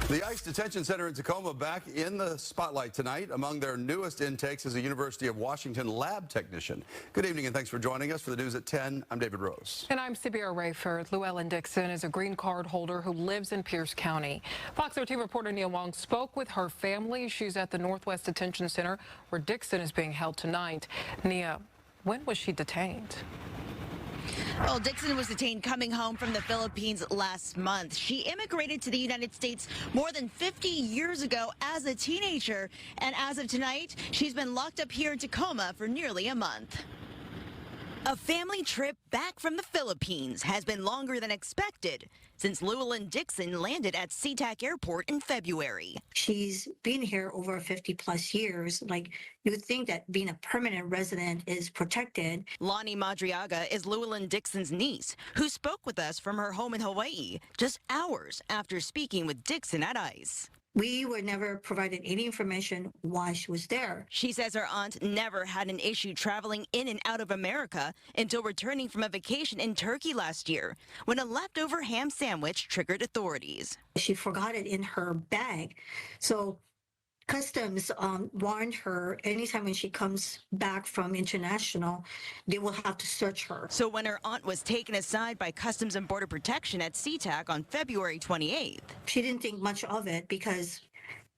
The ICE Detention Center in Tacoma back in the spotlight tonight. Among their newest intakes is a University of Washington lab technician. Good evening and thanks for joining us for the news at 10. I'm David Rose. And I'm Sibera Rayford. Llewellyn Dixon is a green card holder who lives in Pierce County. Fox 13 reporter Nia Wong spoke with her family. She's at the Northwest Detention Center where Dixon is being held tonight. Nia, when was she detained? Well, Dixon was detained coming home from the Philippines last month. She immigrated to the United States more than 50 years ago as a teenager. And as of tonight, she's been locked up here in Tacoma for nearly a month. A family trip back from the Philippines has been longer than expected since Llewellyn Dixon landed at SeaTac Airport in February. She's been here over 50 plus years. Like, you would think that being a permanent resident is protected. Lonnie Madriaga is Llewellyn Dixon's niece, who spoke with us from her home in Hawaii just hours after speaking with Dixon at ICE. We were never provided any information why she was there. She says her aunt never had an issue traveling in and out of America until returning from a vacation in Turkey last year, when a leftover ham sandwich triggered authorities. She forgot it in her bag. So Customs warned her anytime when she comes back from international, they will have to search her. So when her aunt was taken aside by Customs and Border Protection at SeaTac on February 28th. She didn't think much of it because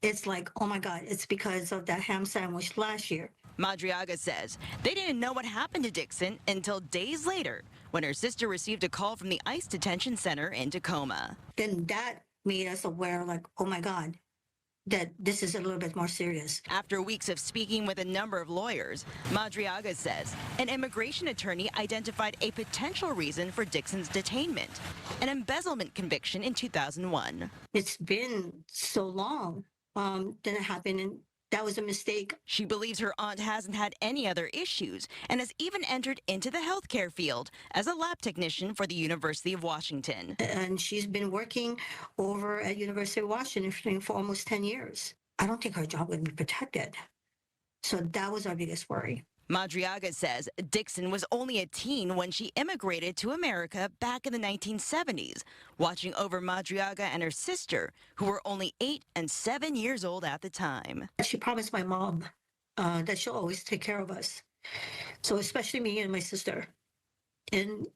it's like, oh my God, it's because of that ham sandwich last year. Madriaga says they didn't know what happened to Dixon until days later when her sister received a call from the ICE Detention Center in Tacoma. Then that made us aware, like, oh my God, that this is a little bit more serious. After weeks of speaking with a number of lawyers, Madriaga says an immigration attorney identified a potential reason for Dixon's detainment, an embezzlement conviction in 2001. It's been so long that it happened, and that was a mistake. She believes her aunt hasn't had any other issues and has even entered into the healthcare field as a lab technician for the University of Washington. And she's been working over at University of Washington for almost 10 years. I don't think her job would be protected. So that was our biggest worry. Madriaga says Dixon was only a teen when she immigrated to America back in the 1970s, watching over Madriaga and her sister, who were only 8 and 7 years old at the time. She promised my mom that she'll always take care of us. So especially me and my sister. And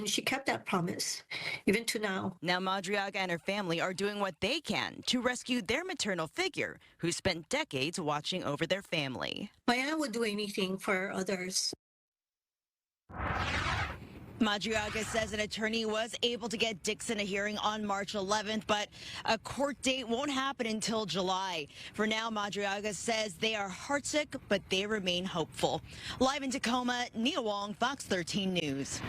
she kept that promise, even to now. Now Madriaga and her family are doing what they can to rescue their maternal figure, who spent decades watching over their family. My aunt would do anything for others. Madriaga says an attorney was able to get Dixon a hearing on March 11th, but a court date won't happen until July. For now, Madriaga says they are heartsick, but they remain hopeful. Live in Tacoma, Nia Wong, Fox 13 News.